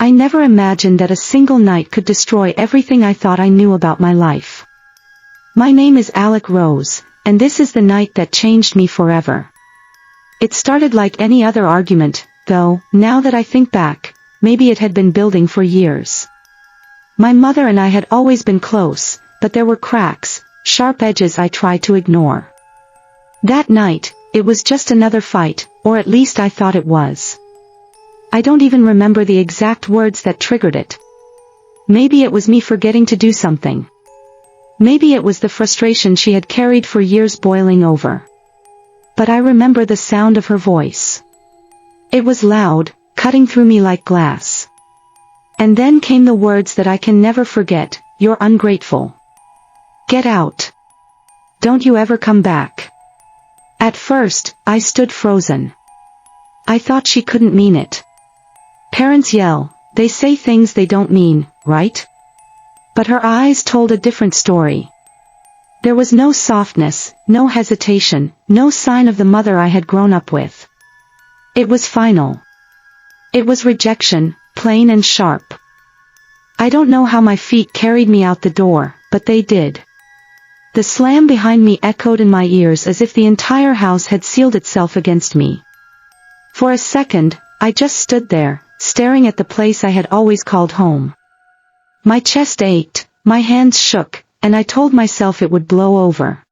I never imagined that a single night could destroy everything I thought I knew about my life. My name is Alec Rose, and this is the night that changed me forever. It started like any other argument, though, now that I think back, maybe it had been building for years. My mother and I had always been close, but there were cracks, sharp edges I tried to ignore. That night, it was just another fight, or at least I thought it was. I don't even remember the exact words that triggered it. Maybe it was me forgetting to do something. Maybe it was the frustration she had carried for years boiling over. But I remember the sound of her voice. It was loud, cutting through me like glass. And then came the words that I can never forget, "You're ungrateful. Get out. Don't you ever come back." At first, I stood frozen. I thought she couldn't mean it. Parents yell, they say things they don't mean, right? But her eyes told a different story. There was no softness, no hesitation, no sign of the mother I had grown up with. It was final. It was rejection, plain and sharp. I don't know how my feet carried me out the door, but they did. The slam behind me echoed in my ears as if the entire house had sealed itself against me. For a second, I just stood there, staring at the place I had always called home. My chest ached, my hands shook, and I told myself it would blow over.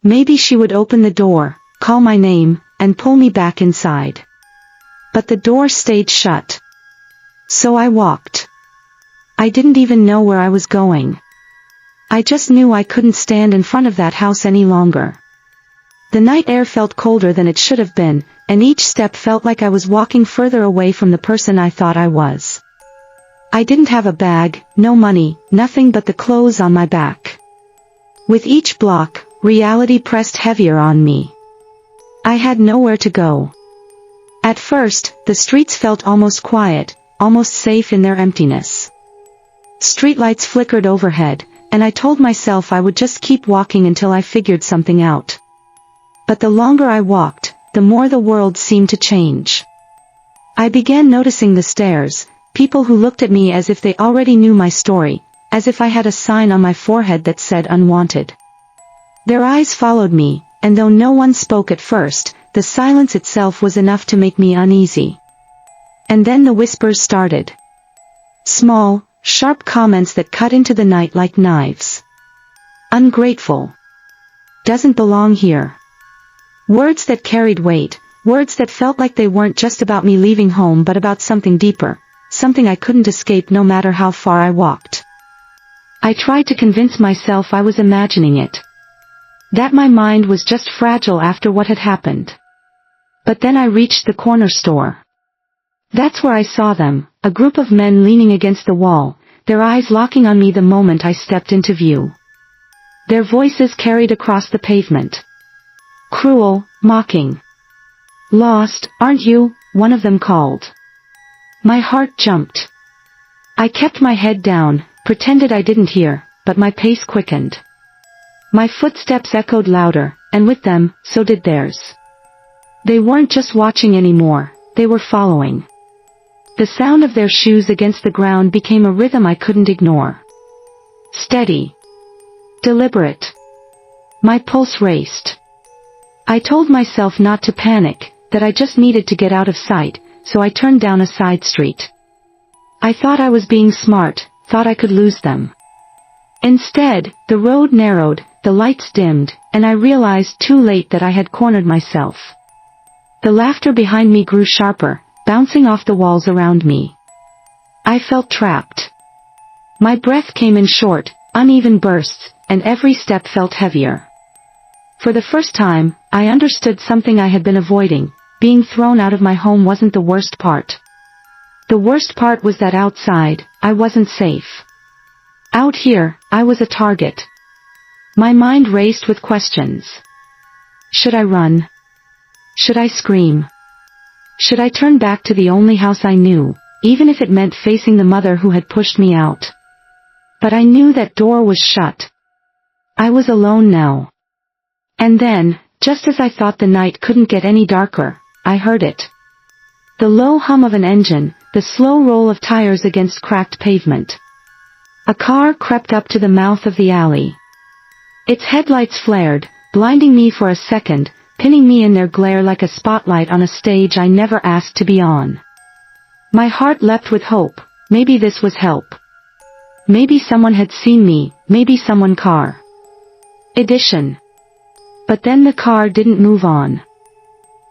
Maybe she would open the door, call my name, and pull me back inside. But the door stayed shut. So I walked. I didn't even know where I was going. I just knew I couldn't stand in front of that house any longer. The night air felt colder than it should have been, and each step felt like I was walking further away from the person I thought I was. I didn't have a bag, no money, nothing but the clothes on my back. With each block, reality pressed heavier on me. I had nowhere to go. At first, the streets felt almost quiet, almost safe in their emptiness. Streetlights flickered overhead, and I told myself I would just keep walking until I figured something out. But the longer I walked, the more the world seemed to change. I began noticing the stares, people who looked at me as if they already knew my story, as if I had a sign on my forehead that said unwanted. Their eyes followed me, and though no one spoke at first, the silence itself was enough to make me uneasy. And then the whispers started. Small, sharp comments that cut into the night like knives. Ungrateful. Doesn't belong here. Words that carried weight, words that felt like they weren't just about me leaving home but about something deeper, something I couldn't escape no matter how far I walked. I tried to convince myself I was imagining it. That my mind was just fragile after what had happened. But then I reached the corner store. That's where I saw them, a group of men leaning against the wall, their eyes locking on me the moment I stepped into view. Their voices carried across the pavement. Cruel, mocking. Lost, aren't you? One of them called. My heart jumped. I kept my head down, pretended I didn't hear, but my pace quickened. My footsteps echoed louder, and with them, so did theirs. They weren't just watching anymore, they were following. The sound of their shoes against the ground became a rhythm I couldn't ignore. Steady. Deliberate. My pulse raced. I told myself not to panic, that I just needed to get out of sight, so I turned down a side street. I thought I was being smart, thought I could lose them. Instead, the road narrowed, the lights dimmed, and I realized too late that I had cornered myself. The laughter behind me grew sharper, bouncing off the walls around me. I felt trapped. My breath came in short, uneven bursts, and every step felt heavier. For the first time, I understood something I had been avoiding. Being thrown out of my home wasn't the worst part. The worst part was that outside, I wasn't safe. Out here, I was a target. My mind raced with questions. Should I run? Should I scream? Should I turn back to the only house I knew, even if it meant facing the mother who had pushed me out? But I knew that door was shut. I was alone now. And then, just as I thought the night couldn't get any darker, I heard it. The low hum of an engine, the slow roll of tires against cracked pavement. A car crept up to the mouth of the alley. Its headlights flared, blinding me for a second, pinning me in their glare like a spotlight on a stage I never asked to be on. My heart leapt with hope. Maybe this was help. Maybe someone had seen me, maybe someone car. Edition. But then the car didn't move on.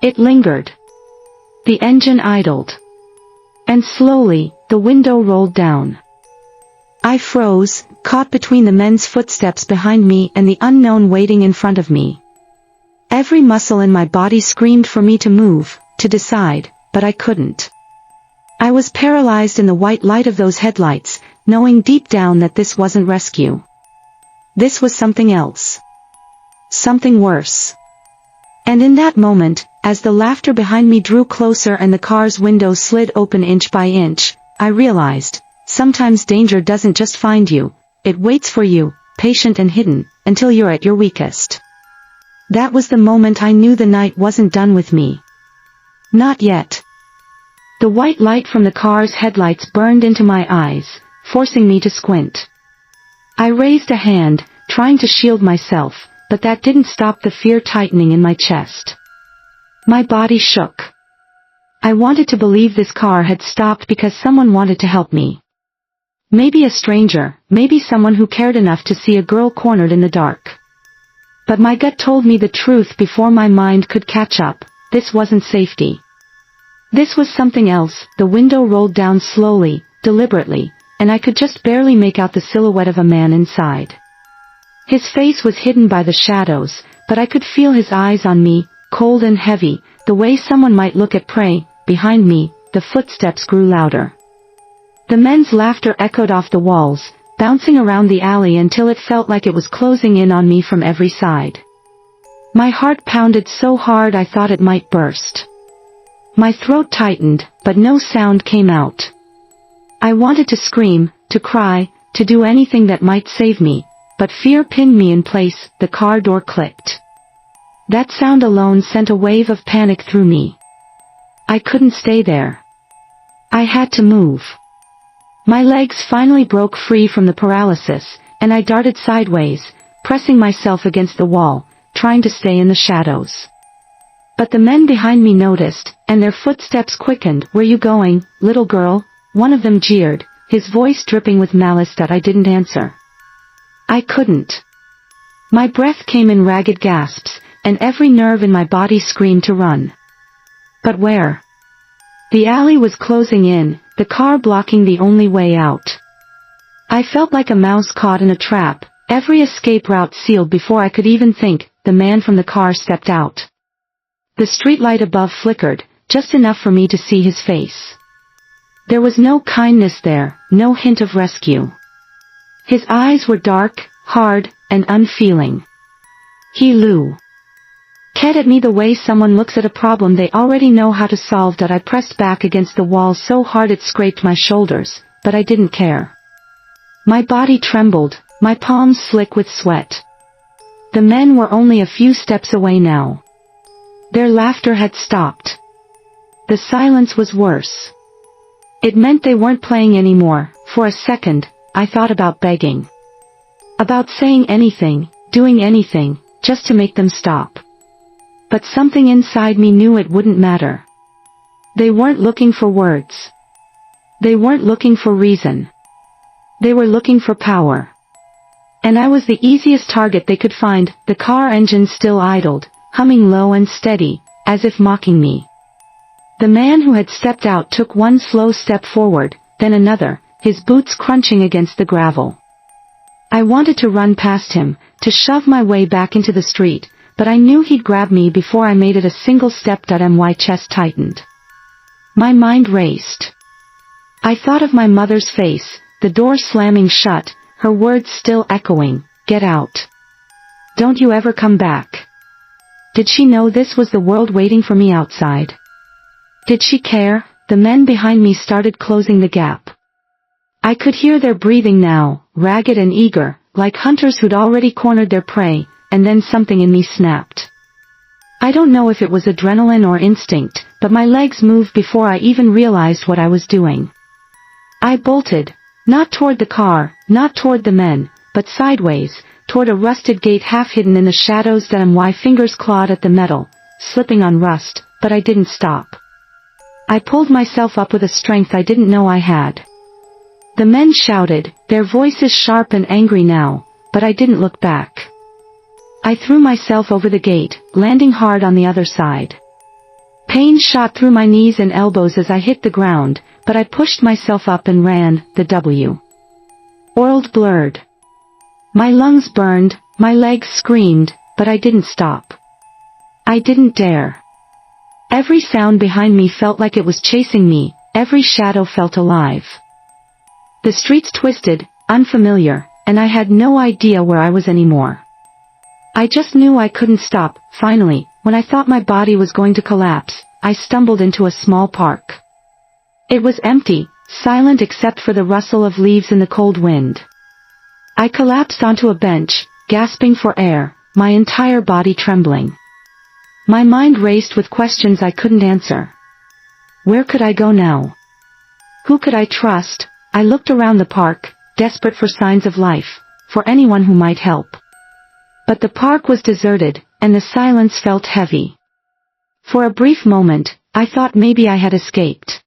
It lingered. The engine idled. And slowly, the window rolled down. I froze, caught between the men's footsteps behind me and the unknown waiting in front of me. Every muscle in my body screamed for me to move, to decide, but I couldn't. I was paralyzed in the white light of those headlights, knowing deep down that this wasn't rescue. This was something else. Something worse. And in that moment, as the laughter behind me drew closer and the car's window slid open inch by inch, I realized, sometimes danger doesn't just find you, it waits for you, patient and hidden, until you're at your weakest. That was the moment I knew the night wasn't done with me. Not yet. The white light from the car's headlights burned into my eyes, forcing me to squint. I raised a hand, trying to shield myself, but that didn't stop the fear tightening in my chest. My body shook. I wanted to believe this car had stopped because someone wanted to help me. Maybe a stranger, maybe someone who cared enough to see a girl cornered in the dark. But my gut told me the truth before my mind could catch up. This wasn't safety. This was something else. The window rolled down slowly, deliberately, and I could just barely make out the silhouette of a man inside. His face was hidden by the shadows, but I could feel his eyes on me, cold and heavy, the way someone might look at prey. Behind me, the footsteps grew louder. The men's laughter echoed off the walls, bouncing around the alley until it felt like it was closing in on me from every side. My heart pounded so hard I thought it might burst. My throat tightened, but no sound came out. I wanted to scream, to cry, to do anything that might save me, but fear pinned me in place. The car door clicked. That sound alone sent a wave of panic through me. I couldn't stay there. I had to move. My legs finally broke free from the paralysis, and I darted sideways, pressing myself against the wall, trying to stay in the shadows. But the men behind me noticed, and their footsteps quickened. "Where you going, little girl?" one of them jeered, his voice dripping with malice that I didn't answer. I couldn't. My breath came in ragged gasps, and every nerve in my body screamed to run. But where? The alley was closing in, the car blocking the only way out. I felt like a mouse caught in a trap, every escape route sealed before I could even think. The man from the car stepped out. The streetlight above flickered, just enough for me to see his face. There was no kindness there, no hint of rescue. His eyes were dark, hard, and unfeeling. He looked at me the way someone looks at a problem they already know how to solve. That I pressed back against the wall so hard it scraped my shoulders, but I didn't care. My body trembled, my palms slick with sweat. The men were only a few steps away now. Their laughter had stopped. The silence was worse. It meant they weren't playing anymore. For a second, I thought about begging. About saying anything, doing anything, just to make them stop. But something inside me knew it wouldn't matter. They weren't looking for words. They weren't looking for reason. They were looking for power. And I was the easiest target they could find. The car engine still idled, humming low and steady, as if mocking me. The man who had stepped out took one slow step forward, then another, his boots crunching against the gravel. I wanted to run past him, to shove my way back into the street, but I knew he'd grab me before I made it a single step. My chest tightened. My mind raced. I thought of my mother's face, the door slamming shut, her words still echoing, "Get out. Don't you ever come back." Did she know this was the world waiting for me outside? Did she care? The men behind me started closing the gap. I could hear their breathing now, ragged and eager, like hunters who'd already cornered their prey, and then something in me snapped. I don't know if it was adrenaline or instinct, but my legs moved before I even realized what I was doing. I bolted, not toward the car, not toward the men, but sideways, toward a rusted gate half hidden in the shadows that my fingers clawed at the metal, slipping on rust, but I didn't stop. I pulled myself up with a strength I didn't know I had. The men shouted, their voices sharp and angry now, but I didn't look back. I threw myself over the gate, landing hard on the other side. Pain shot through my knees and elbows as I hit the ground, but I pushed myself up and ran, the world blurred. My lungs burned, my legs screamed, but I didn't stop. I didn't dare. Every sound behind me felt like it was chasing me, every shadow felt alive. The streets twisted, unfamiliar, and I had no idea where I was anymore. I just knew I couldn't stop. Finally, when I thought my body was going to collapse, I stumbled into a small park. It was empty, silent except for the rustle of leaves in the cold wind. I collapsed onto a bench, gasping for air, my entire body trembling. My mind raced with questions I couldn't answer. Where could I go now? Who could I trust? I looked around the park, desperate for signs of life, for anyone who might help. But the park was deserted, and the silence felt heavy. For a brief moment, I thought maybe I had escaped.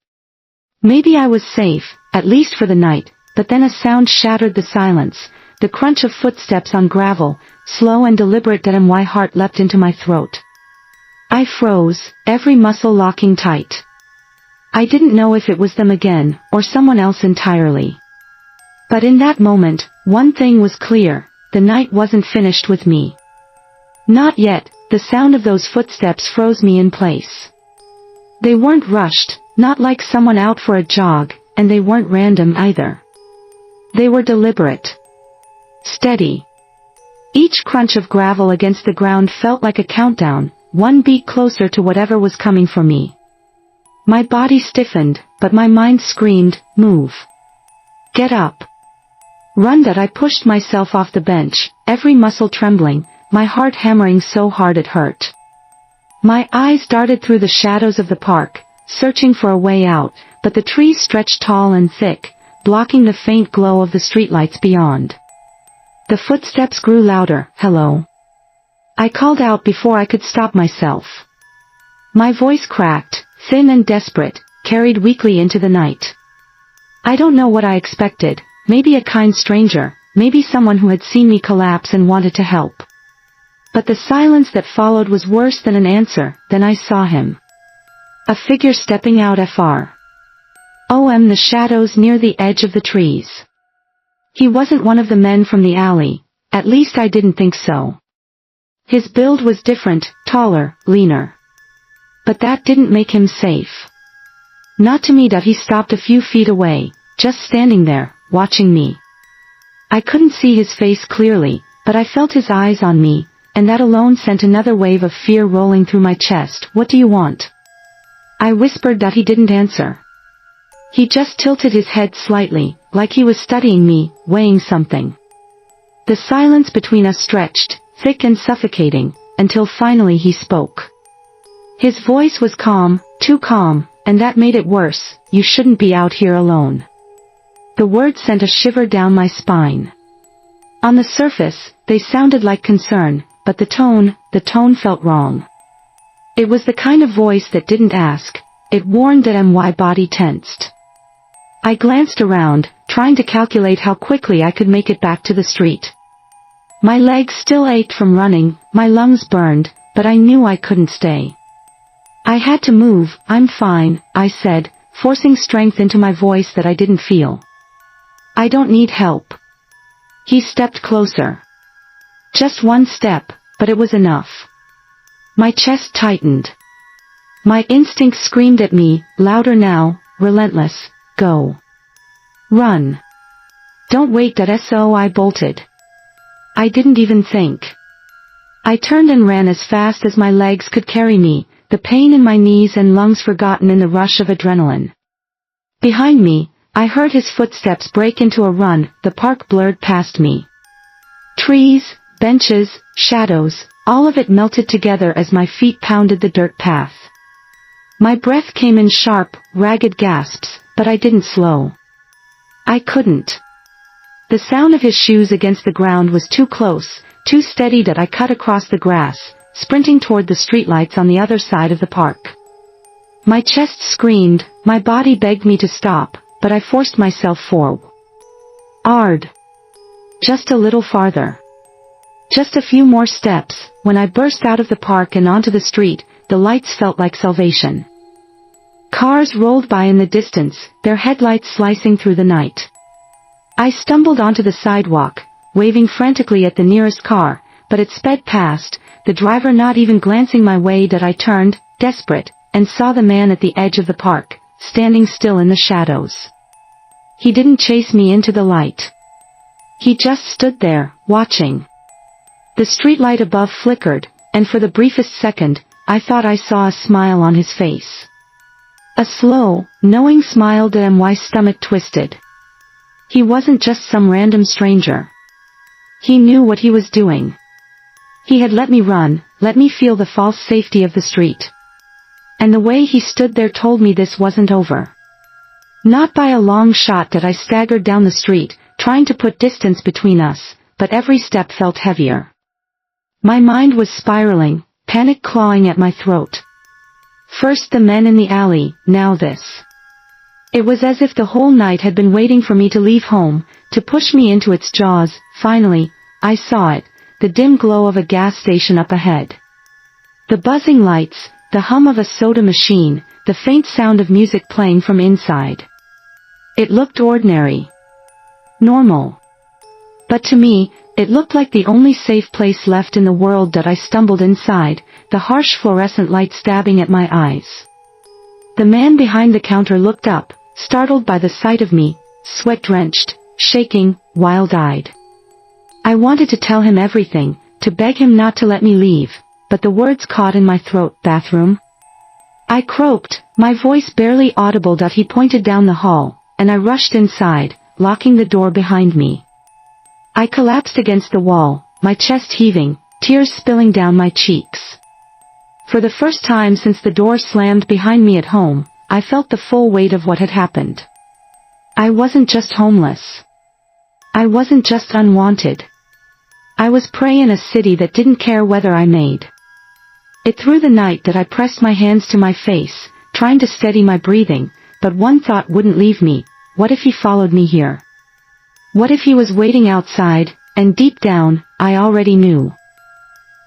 Maybe I was safe, at least for the night, but then a sound shattered the silence, the crunch of footsteps on gravel, slow and deliberate, and my heart leapt into my throat. I froze, every muscle locking tight. I didn't know if it was them again, or someone else entirely. But in that moment, one thing was clear, the night wasn't finished with me. Not yet. The sound of those footsteps froze me in place. They weren't rushed, not like someone out for a jog, and they weren't random either. They were deliberate. Steady. Each crunch of gravel against the ground felt like a countdown, one beat closer to whatever was coming for me. My body stiffened, but my mind screamed, move. Get up. Run. That I pushed myself off the bench, every muscle trembling, my heart hammering so hard it hurt. My eyes darted through the shadows of the park, searching for a way out, but the trees stretched tall and thick, blocking the faint glow of the streetlights beyond. The footsteps grew louder. Hello. I called out before I could stop myself. My voice cracked, thin and desperate, carried weakly into the night. I don't know what I expected, maybe a kind stranger, maybe someone who had seen me collapse and wanted to help. But the silence that followed was worse than an answer. Then I saw him. A figure stepping out far. The shadows near the edge of the trees. He wasn't one of the men from the alley, at least I didn't think so. His build was different, taller, leaner. But that didn't make him safe. Not to me. He stopped a few feet away, just standing there, watching me. I couldn't see his face clearly, but I felt his eyes on me, and that alone sent another wave of fear rolling through my chest. What do you want? I whispered. He didn't answer. He just tilted his head slightly, like he was studying me, weighing something. The silence between us stretched, thick and suffocating, until finally he spoke. His voice was calm, too calm, and that made it worse. You shouldn't be out here alone. The words sent a shiver down my spine. On the surface, they sounded like concern, but the tone felt wrong. It was the kind of voice that didn't ask, it warned. That my body tensed. I glanced around, trying to calculate how quickly I could make it back to the street. My legs still ached from running, my lungs burned, but I knew I couldn't stay. I had to move. I'm fine, I said, forcing strength into my voice that I didn't feel. I don't need help. He stepped closer. Just one step, but it was enough. My chest tightened. My instincts screamed at me, louder now, relentless, go. Run. Don't wait. So I bolted. I didn't even think. I turned and ran as fast as my legs could carry me, the pain in my knees and lungs forgotten in the rush of adrenaline. Behind me, I heard his footsteps break into a run. The park blurred past me. Trees, benches, shadows, all of it melted together as my feet pounded the dirt path. My breath came in sharp, ragged gasps, but I didn't slow. I couldn't. The sound of his shoes against the ground was too close, too steady that I cut across the grass, sprinting toward the streetlights on the other side of the park. My chest screamed, my body begged me to stop, but I forced myself forward. Just a little farther. Just a few more steps. When I burst out of the park and onto the street, the lights felt like salvation. Cars rolled by in the distance, their headlights slicing through the night. I stumbled onto the sidewalk, waving frantically at the nearest car, but it sped past, the driver not even glancing my way. That I turned, desperate, and saw the man at the edge of the park, standing still in the shadows. He didn't chase me into the light. He just stood there, watching. The streetlight above flickered, and for the briefest second, I thought I saw a smile on his face. A slow, knowing smile that my stomach twisted. He wasn't just some random stranger. He knew what he was doing. He had let me run, let me feel the false safety of the street. And the way he stood there told me this wasn't over. Not by a long shot that I staggered down the street, trying to put distance between us, but every step felt heavier. My mind was spiraling, panic clawing at my throat. First the men in the alley, now this. It was as if the whole night had been waiting for me to leave home, to push me into its jaws. Finally, I saw it, the dim glow of a gas station up ahead. The buzzing lights, the hum of a soda machine, the faint sound of music playing from inside. It looked ordinary. Normal. But to me, it looked like the only safe place left in the world. That I stumbled inside, the harsh fluorescent light stabbing at my eyes. The man behind the counter looked up, startled by the sight of me, sweat-drenched, shaking, wild-eyed. I wanted to tell him everything, to beg him not to let me leave, but the words caught in my throat. Bathroom? I croaked, my voice barely audible. He pointed down the hall, and I rushed inside, locking the door behind me. I collapsed against the wall, my chest heaving, tears spilling down my cheeks. For the first time since the door slammed behind me at home, I felt the full weight of what had happened. I wasn't just homeless. I wasn't just unwanted. I was prey in a city that didn't care whether I made it through the night. That I pressed my hands to my face, trying to steady my breathing, but one thought wouldn't leave me. What if he followed me here? What if he was waiting outside? And deep down, I already knew.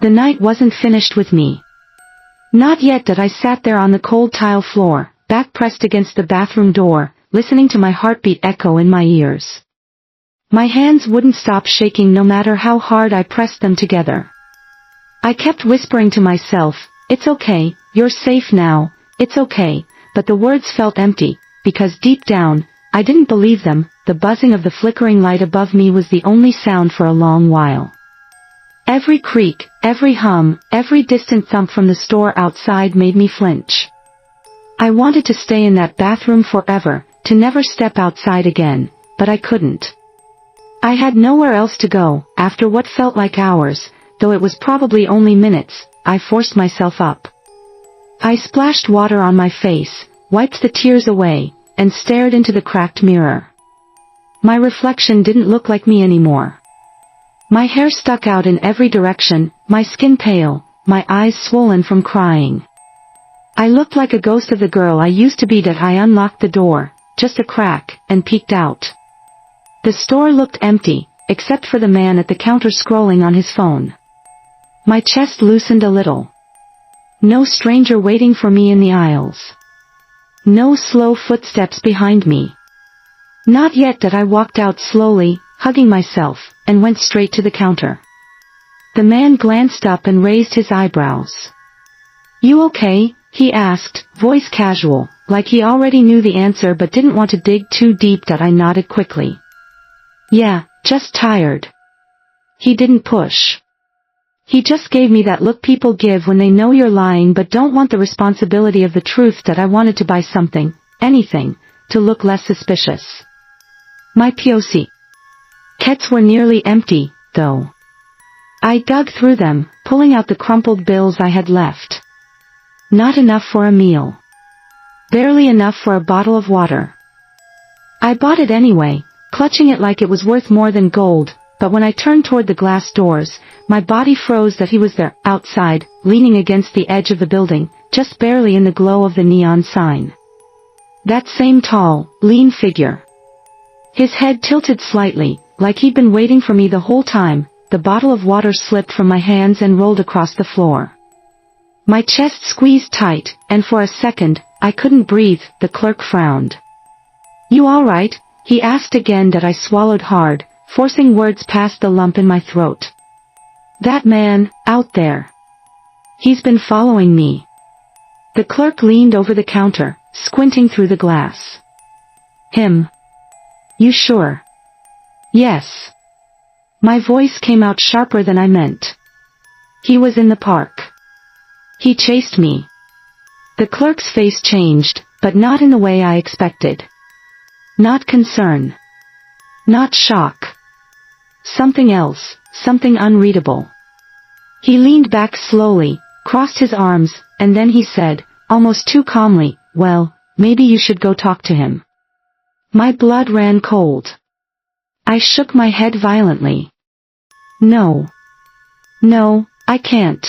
The night wasn't finished with me. Not yet. That I sat there on the cold tile floor, back pressed against the bathroom door, listening to my heartbeat echo in my ears. My hands wouldn't stop shaking no matter how hard I pressed them together. I kept whispering to myself, "It's okay, you're safe now, it's okay," but the words felt empty, because deep down, I didn't believe them. The buzzing of the flickering light above me was the only sound for a long while. Every creak, every hum, every distant thump from the store outside made me flinch. I wanted to stay in that bathroom forever, to never step outside again, but I couldn't. I had nowhere else to go. After what felt like hours, though it was probably only minutes, I forced myself up. I splashed water on my face, wiped the tears away, and stared into the cracked mirror. My reflection didn't look like me anymore. My hair stuck out in every direction, my skin pale, my eyes swollen from crying. I looked like a ghost of the girl I used to be. That I unlocked the door, just a crack, and peeked out. The store looked empty, except for the man at the counter scrolling on his phone. My chest loosened a little. No stranger waiting for me in the aisles. No slow footsteps behind me. Not yet. That I walked out slowly, hugging myself, and went straight to the counter. The man glanced up and raised his eyebrows. "You okay?" he asked, voice casual, like he already knew the answer but didn't want to dig too deep. That I nodded quickly. "Yeah, just tired." He didn't push. He just gave me that look people give when they know you're lying but don't want the responsibility of the truth. That I wanted to buy something, anything, to look less suspicious. My pockets were nearly empty, though. I dug through them, pulling out the crumpled bills I had left. Not enough for a meal. Barely enough for a bottle of water. I bought it anyway, clutching it like it was worth more than gold, but when I turned toward the glass doors, my body froze that he was there, outside, leaning against the edge of the building, just barely in the glow of the neon sign. That same tall, lean figure. His head tilted slightly, like he'd been waiting for me the whole time. The bottle of water slipped from my hands and rolled across the floor. My chest squeezed tight, and for a second, I couldn't breathe. The clerk frowned. "You all right?" he asked again. That I swallowed hard, forcing words past the lump in my throat. "That man, out there. He's been following me." The clerk leaned over the counter, squinting through the glass. "Him? You sure?" "Yes." My voice came out sharper than I meant. "He was in the park. He chased me." The clerk's face changed, but not in the way I expected. Not concern. Not shock. Something else, something unreadable. He leaned back slowly, crossed his arms, and then he said, almost too calmly, "Well, maybe you should go talk to him." My blood ran cold. I shook my head violently. "No. No, I can't.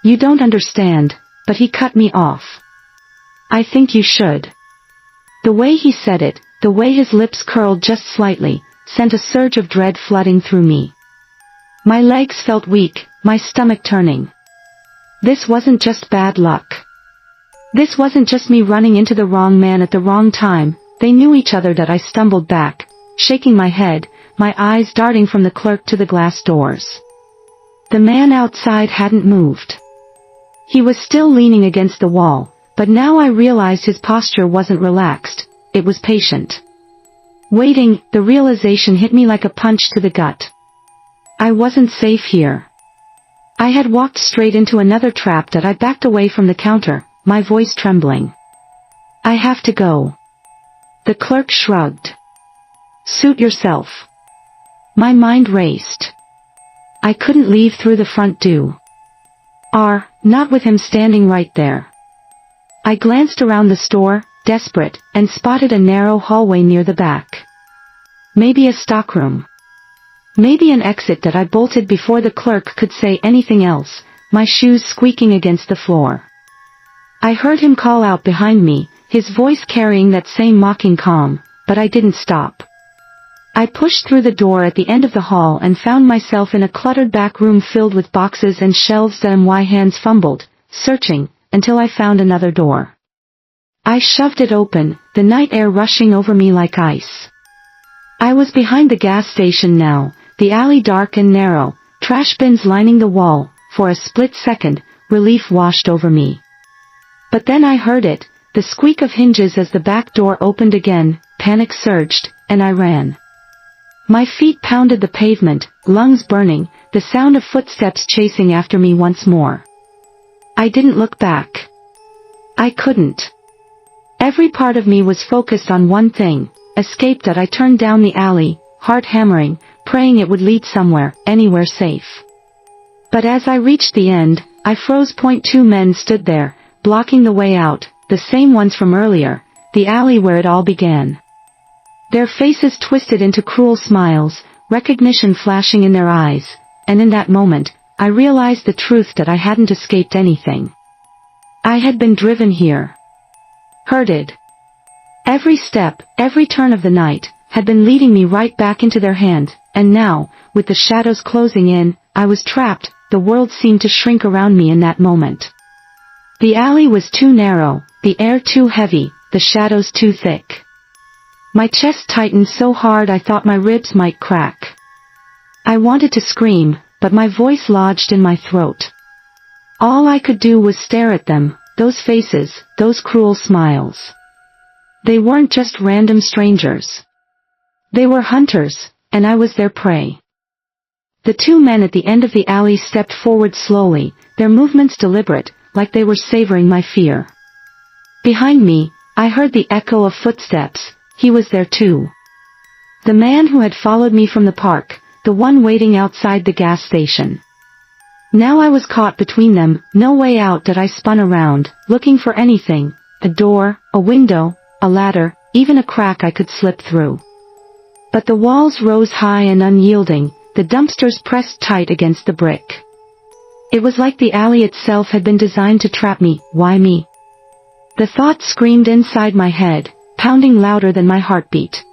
You don't understand," but he cut me off. "I think you should." The way he said it, the way his lips curled just slightly, sent a surge of dread flooding through me. My legs felt weak, my stomach turning. This wasn't just bad luck. This wasn't just me running into the wrong man at the wrong time. They knew each other. That I stumbled back, shaking my head, my eyes darting from the clerk to the glass doors. The man outside hadn't moved. He was still leaning against the wall, but now I realized his posture wasn't relaxed, it was patient. Waiting. The realization hit me like a punch to the gut. I wasn't safe here. I had walked straight into another trap. That I backed away from the counter, my voice trembling. "I have to go." The clerk shrugged. "Suit yourself." My mind raced. I couldn't leave through the front door. Not with him standing right there. I glanced around the store, desperate, and spotted a narrow hallway near the back. Maybe a stockroom. Maybe an exit. That I bolted before the clerk could say anything else, my shoes squeaking against the floor. I heard him call out behind me, his voice carrying that same mocking calm, but I didn't stop. I pushed through the door at the end of the hall and found myself in a cluttered back room filled with boxes and shelves. My hands fumbled, searching, until I found another door. I shoved it open, the night air rushing over me like ice. I was behind the gas station now, the alley dark and narrow, trash bins lining the wall. For a split second, relief washed over me. But then I heard it, the squeak of hinges as the back door opened again. Panic surged, and I ran. My feet pounded the pavement, lungs burning, the sound of footsteps chasing after me once more. I didn't look back. I couldn't. Every part of me was focused on one thing, escape. That I turned down the alley, heart hammering, praying it would lead somewhere, anywhere safe. But as I reached the end, I froze. 2 men stood there, blocking the way out, the same ones from earlier, the alley where it all began. Their faces twisted into cruel smiles, recognition flashing in their eyes, and in that moment, I realized the truth. That I hadn't escaped anything. I had been driven here. Herded. Every step, every turn of the night, had been leading me right back into their hands, and now, with the shadows closing in, I was trapped. The world seemed to shrink around me in that moment. The alley was too narrow, the air too heavy, the shadows too thick. My chest tightened so hard I thought my ribs might crack. I wanted to scream, but my voice lodged in my throat. All I could do was stare at them, those faces, those cruel smiles. They weren't just random strangers. They were hunters, and I was their prey. The 2 men at the end of the alley stepped forward slowly, their movements deliberate, like they were savoring my fear. Behind me, I heard the echo of footsteps. He was there too. The man who had followed me from the park, the one waiting outside the gas station. Now I was caught between them, no way out. That I spun around, looking for anything, a door, a window, a ladder, even a crack I could slip through. But the walls rose high and unyielding, the dumpsters pressed tight against the brick. It was like the alley itself had been designed to trap me. Why me? The thought screamed inside my head, pounding louder than my heartbeat.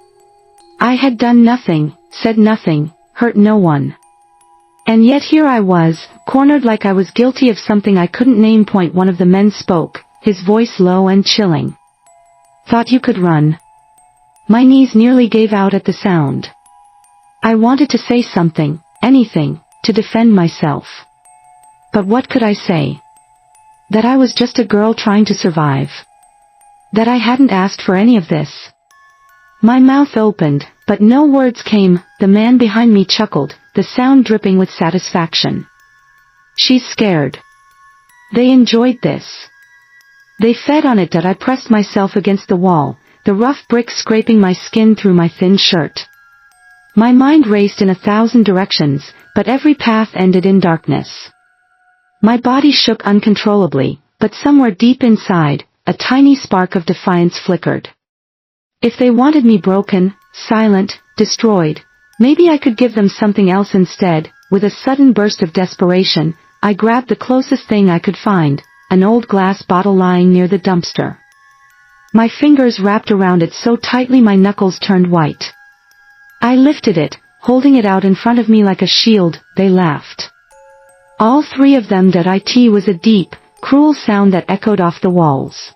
I had done nothing, said nothing, hurt no one. And yet here I was, cornered like I was guilty of something I couldn't name. One of the men spoke, his voice low and chilling. Thought you could run. My knees nearly gave out at the sound. I wanted to say something, anything, to defend myself. But what could I say? That I was just a girl trying to survive. That I hadn't asked for any of this. My mouth opened, but no words came. The man behind me chuckled, the sound dripping with satisfaction. She's scared. They enjoyed this. They fed on it. That I pressed myself against the wall, the rough bricks scraping my skin through my thin shirt. My mind raced in 1,000 directions, but every path ended in darkness. My body shook uncontrollably, but somewhere deep inside, a tiny spark of defiance flickered. If they wanted me broken, silent, destroyed, maybe I could give them something else instead. With a sudden burst of desperation, I grabbed the closest thing I could find, an old glass bottle lying near the dumpster. My fingers wrapped around it so tightly my knuckles turned white. I lifted it, holding it out in front of me like a shield. They laughed. All three of them. It was a deep, cruel sound that echoed off the walls.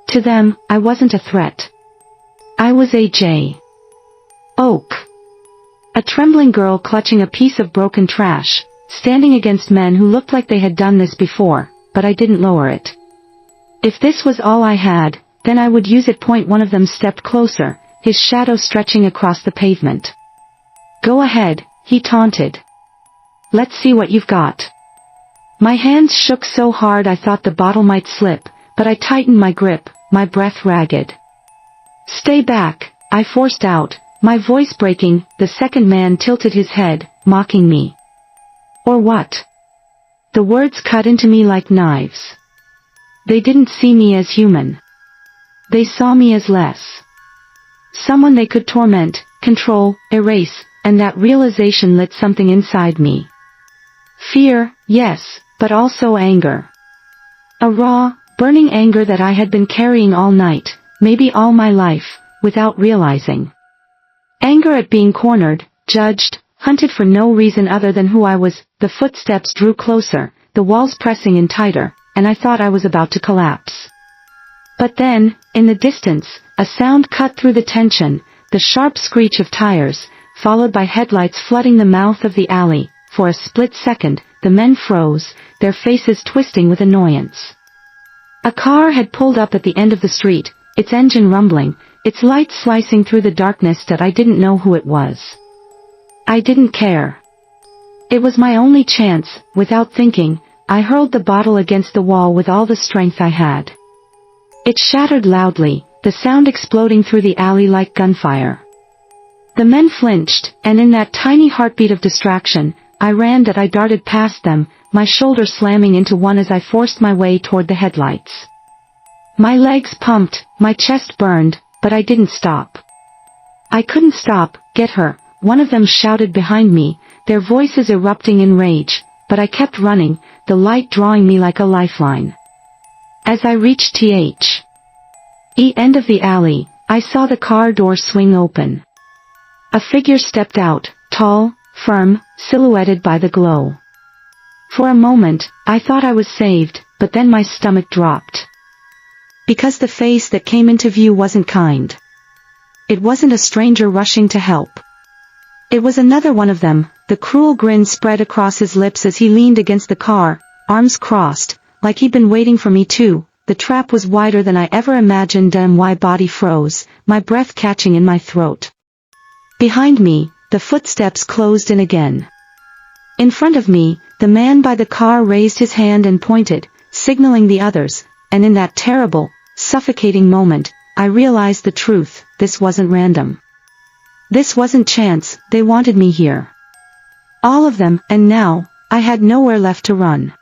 To them, I wasn't a threat. I was A.J. Oak. A trembling girl clutching a piece of broken trash, standing against men who looked like they had done this before, but I didn't lower it. If this was all I had, then I would use it. One of them stepped closer, his shadow stretching across the pavement. Go ahead, he taunted. Let's see what you've got. My hands shook so hard I thought the bottle might slip, but I tightened my grip, my breath ragged. Stay back, I forced out, my voice breaking. The second man tilted his head, mocking me. Or what? The words cut into me like knives. They didn't see me as human. They saw me as less. Someone they could torment, control, erase, and that realization lit something inside me. Fear, yes, but also anger. A raw, burning anger that I had been carrying all night, maybe all my life, without realizing. Anger at being cornered, judged, hunted for no reason other than who I was. The footsteps drew closer, the walls pressing in tighter, and I thought I was about to collapse. But then, in the distance, a sound cut through the tension, the sharp screech of tires, followed by headlights flooding the mouth of the alley. For a split second, the men froze, their faces twisting with annoyance. A car had pulled up at the end of the street, its engine rumbling, its lights slicing through the darkness. I didn't know who it was. I didn't care. It was my only chance. Without thinking, I hurled the bottle against the wall with all the strength I had. It shattered loudly, the sound exploding through the alley like gunfire. The men flinched, and in that tiny heartbeat of distraction, I ran. I darted past them, my shoulder slamming into one as I forced my way toward the headlights. My legs pumped, my chest burned, but I didn't stop. I couldn't stop. Get her, one of them shouted behind me, their voices erupting in rage, but I kept running, the light drawing me like a lifeline. As I reached the end of the alley, I saw the car door swing open. A figure stepped out, tall, firm, silhouetted by the glow. For a moment, I thought I was saved, but then my stomach dropped. Because the face that came into view wasn't kind. It wasn't a stranger rushing to help. It was another one of them. The cruel grin spread across his lips as he leaned against the car, arms crossed, like he'd been waiting for me too. The trap was wider than I ever imagined, and my body froze, my breath catching in my throat. Behind me, the footsteps closed in again. In front of me, the man by the car raised his hand and pointed, signaling the others, and in that terrible, suffocating moment, I realized the truth. This wasn't random. This wasn't chance. They wanted me here. All of them, and now, I had nowhere left to run.